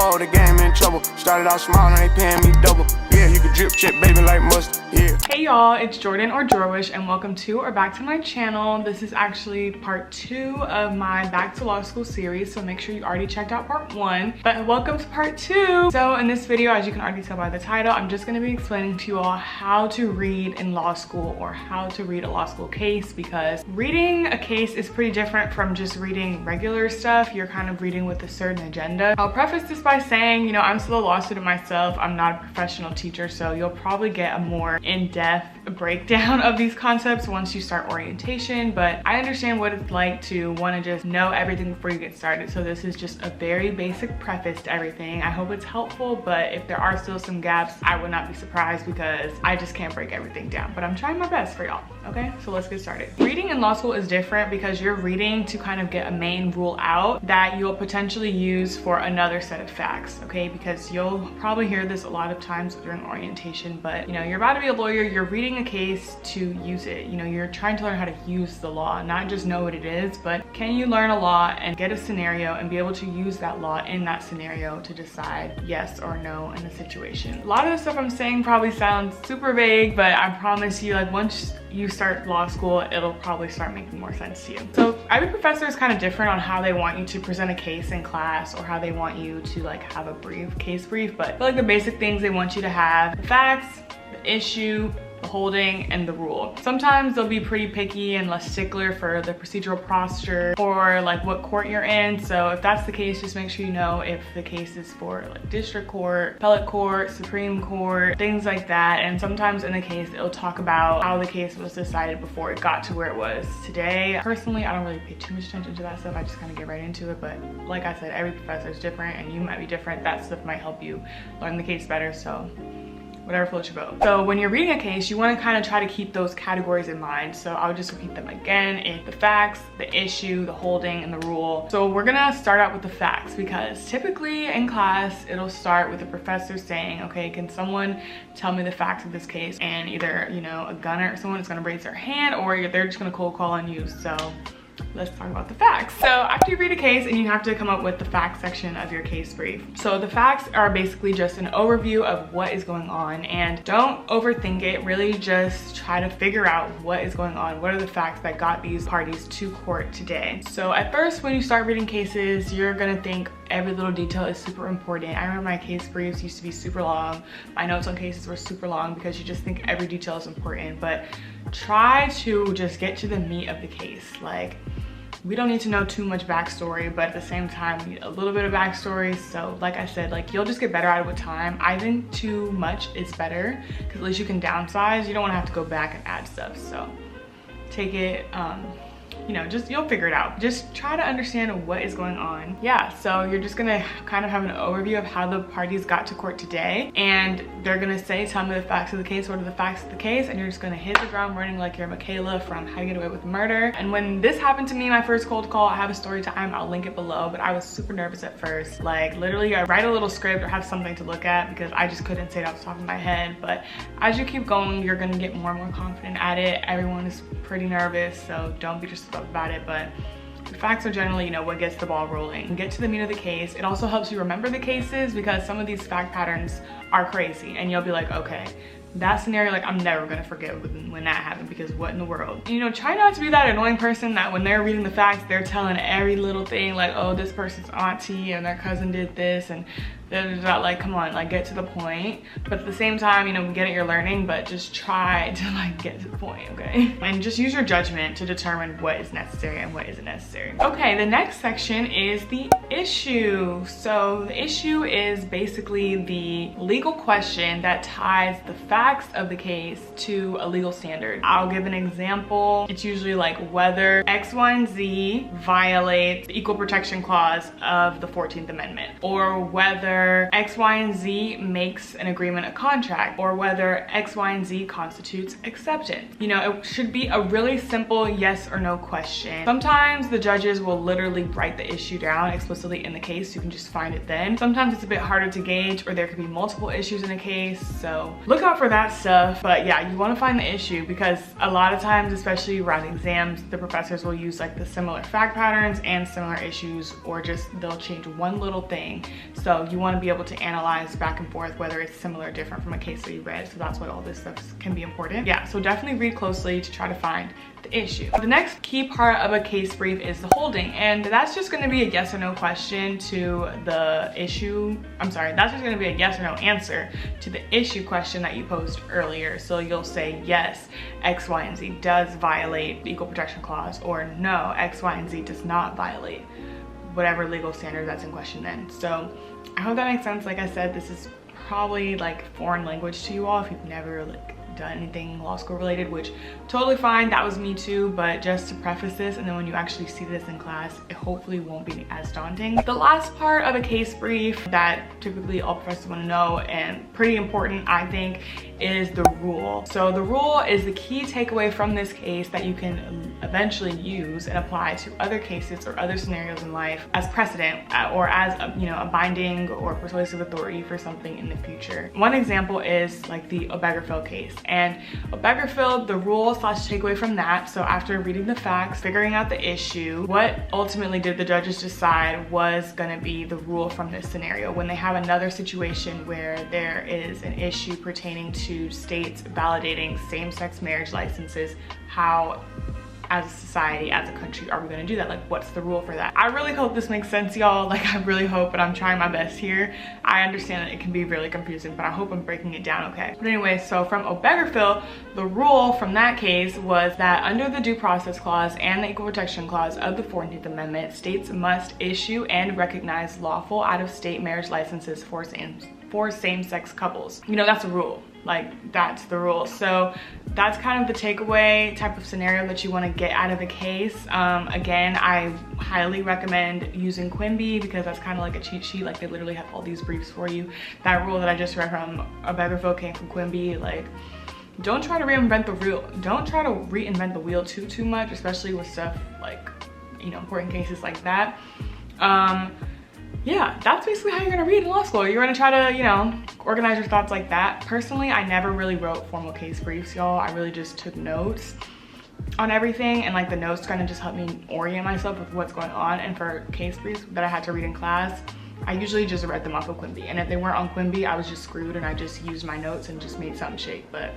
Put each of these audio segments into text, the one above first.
Oh, the game in trouble. Started out small, now they paying me double. Yeah, you can drip check, baby, like mustard. Yeah. Hey y'all, it's Jordan or JorWish, and welcome to or back to my channel. This is actually part 2 of my Back to Law School series, so make sure you already checked out part 1. But welcome to part 2. So in this video, as you can already tell by the title, I'm just going to be explaining to you all how to read in law school or how to read a law school case, because reading a case is pretty different from just reading regular stuff. You're kind of reading with a certain agenda. I'll preface this by saying, you know, I'm still a law student myself. I'm not a professional teacher, so you'll probably get a more in-depth breakdown of these concepts once you start orientation, but I understand what it's like to want to just know everything before you get started. So this is just a very basic preface to everything. I hope it's helpful, but if there are still some gaps, I would not be surprised because I just can't break everything down, but I'm trying my best for y'all. Okay, so let's get started. Reading in law school is different because you're reading to kind of get a main rule out that you'll potentially use for another set of facts, okay? Because you'll probably hear this a lot of times during orientation, but you know, you're about to be a lawyer, you're reading a case to use it. You know, you're trying to learn how to use the law, not just know what it is, but can you learn a law and get a scenario and be able to use that law in that scenario to decide yes or no in a situation. A lot of the stuff I'm saying probably sounds super vague, but I promise you, like, once you start law school, it'll probably start making more sense to you. So every professor is kind of different on how they want you to present a case in class or how they want you to like have a case brief, but I feel like the basic things they want you to have: the facts, the issue, the holding, and the rule. Sometimes they'll be pretty picky and less stickler for the procedural posture or like what court you're in. So if that's the case, just make sure you know if the case is for like district court, appellate court, Supreme Court, things like that. And sometimes in the case, it'll talk about how the case was decided before it got to where it was today. Personally, I don't really pay too much attention to that stuff. I just kind of get right into it. But like I said, every professor is different and you might be different. That stuff might help you learn the case better. So whatever floats your boat. So when you're reading a case, you want to kind of try to keep those categories in mind. So I'll just repeat them again. It's the facts, the issue, the holding, and the rule. So we're gonna start out with the facts because typically in class, it'll start with the professor saying, okay, can someone tell me the facts of this case? And either, you know, a gunner or someone is gonna raise their hand, or they're just gonna cold call on you. So let's talk about the facts. So after you read a case, and you have to come up with the facts section of your case brief. So the facts are basically just an overview of what is going on, and don't overthink it. Really just try to figure out what is going on. What are the facts that got these parties to court today? So at first, when you start reading cases, you're gonna think every little detail is super important. I remember my case briefs used to be super long. My notes on cases were super long because you just think every detail is important, but try to just get to the meat of the case. Like, we don't need to know too much backstory, but at the same time, we need a little bit of backstory. So like I said, like, you'll just get better at it with time. I think too much is better because at least you can downsize. You don't want to have to go back and add stuff. So take it, you know, just, you'll figure it out. Just try to understand what is going on. Yeah, so you're just gonna kind of have an overview of how the parties got to court today, and they're gonna say, tell me the facts of the case. What are the facts of the case? And you're just gonna hit the ground running like you're Michaela from How to Get Away with Murder. And when this happened to me, my first cold call, I have a story time, I'll link it below, but I was super nervous at first. Like, literally, I write a little script or have something to look at because I just couldn't say it off the top of my head. But as you keep going, you're gonna get more and more confident at it. Everyone is pretty nervous, so don't beat yourself up about it, but the facts are generally, you know, what gets the ball rolling. Get to the meat of the case. It also helps you remember the cases because some of these fact patterns are crazy, and you'll be like, okay, that scenario, like, I'm never gonna forget when that happened, because what in the world? You know, try not to be that annoying person that when they're reading the facts, they're telling every little thing, like, oh, this person's auntie and their cousin did this, and like, come on, like, get to the point. But at the same time, you know, get it, you're learning, but just try to like get to the point, okay? And just use your judgment to determine what is necessary and what isn't necessary. Okay, the next section is the issue. So the issue is basically the legal question that ties the facts of the case to a legal standard. I'll give an example. It's usually like whether X, Y, and Z violate the Equal Protection Clause of the 14th Amendment, or whether X, Y, and Z makes an agreement a contract, or whether X, Y, and Z constitutes acceptance. You know, it should be a really simple yes or no question. Sometimes the judges will literally write the issue down explicitly explicitly in the case. You can just find it then. Sometimes it's a bit harder to gauge, or there could be multiple issues in a case, so look out for that stuff. But yeah, you want to find the issue, because a lot of times, especially around exams, the professors will use like the similar fact patterns and similar issues, or just they'll change one little thing. So you want to be able to analyze back and forth whether it's similar or different from a case that you read. So that's why all this stuff can be important. Yeah, so definitely read closely to try to find the issue. The next key part of a case brief is the holding, and that's just going to be a yes or no question to the issue. I'm sorry, that's just going to be a yes or no answer to the issue question that you posed earlier. So you'll say yes, X, Y, and Z does violate the Equal Protection Clause, or no, X, Y, and Z does not violate whatever legal standard that's in question then. So I hope that makes sense. Like I said, this is probably like foreign language to you all if you've never like done anything law school related, which totally fine, that was me too. But just to preface this, and then when you actually see this in class, it hopefully won't be as daunting. The last part of a case brief that typically all professors want to know, and pretty important I think, is the rule. So the rule is the key takeaway from this case that you can eventually use and apply to other cases or other scenarios in life as precedent, or as a, you know, a binding or persuasive authority for something in the future. One example is like the Obergefell case. And Obergefell, the rule / takeaway from that, so after reading the facts, figuring out the issue, what ultimately did the judges decide was going to be the rule from this scenario when they have another situation where there is an issue pertaining to states validating same-sex marriage licenses. How, as a society, as a country, are we going to do that? Like, what's the rule for that? I really hope this makes sense, y'all. Like, I really hope, but I'm trying my best here. I understand that it can be really confusing, but I hope I'm breaking it down okay. But anyway, so from Obergefell, the rule from that case was that under the Due Process Clause and the Equal Protection Clause of the 14th Amendment, states must issue and recognize lawful out-of-state marriage licenses for same-sex couples. You know, that's a rule. Like, that's the rule. So that's kind of the takeaway type of scenario that you want to get out of a case. Again, I highly recommend using Quimby, because that's kind of like a cheat sheet. Like, they literally have all these briefs for you. That rule that I just read from Obergefell came from Quimby. Like, don't try to reinvent the wheel. Don't try to reinvent the wheel too much, especially with stuff like, you know, important cases like that. Yeah, that's basically how you're gonna read in law school. You're gonna try to, you know, organize your thoughts like that. Personally, I never really wrote formal case briefs, y'all. I really just took notes on everything, and like the notes kind of just helped me orient myself with what's going on. And for case briefs that I had to read in class, I usually just read them off of Quimby. And if they weren't on Quimby, I was just screwed, and I just used my notes and just made something shake. But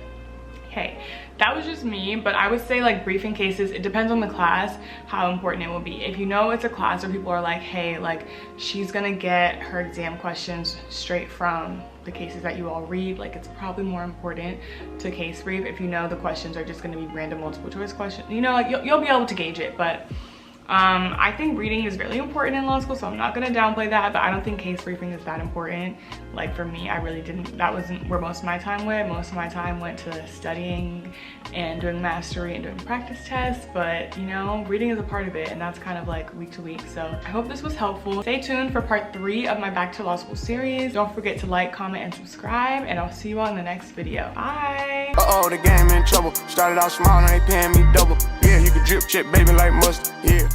hey, that was just me. But I would say, like, briefing cases, it depends on the class how important it will be. If you know it's a class where people are like, hey, like, she's gonna get her exam questions straight from the cases that you all read, like, it's probably more important to case brief. If you know the questions are just gonna be random multiple choice questions, you know, like, you'll be able to gauge it. But I think reading is really important in law school, so I'm not gonna downplay that, but I don't think case briefing is that important. Like, for me, I really didn't, that wasn't where most of my time went. Most of my time went to studying and doing mastery and doing practice tests, but you know, reading is a part of it, and that's kind of like week to week. So I hope this was helpful. Stay tuned for part 3 of my Back to Law School series. Don't forget to like, comment, and subscribe, and I'll see you all in the next video. Bye. Uh-oh, the game in trouble. Started out small, now they paying me double. Yeah, you can drip check, baby, like mustard. Yeah.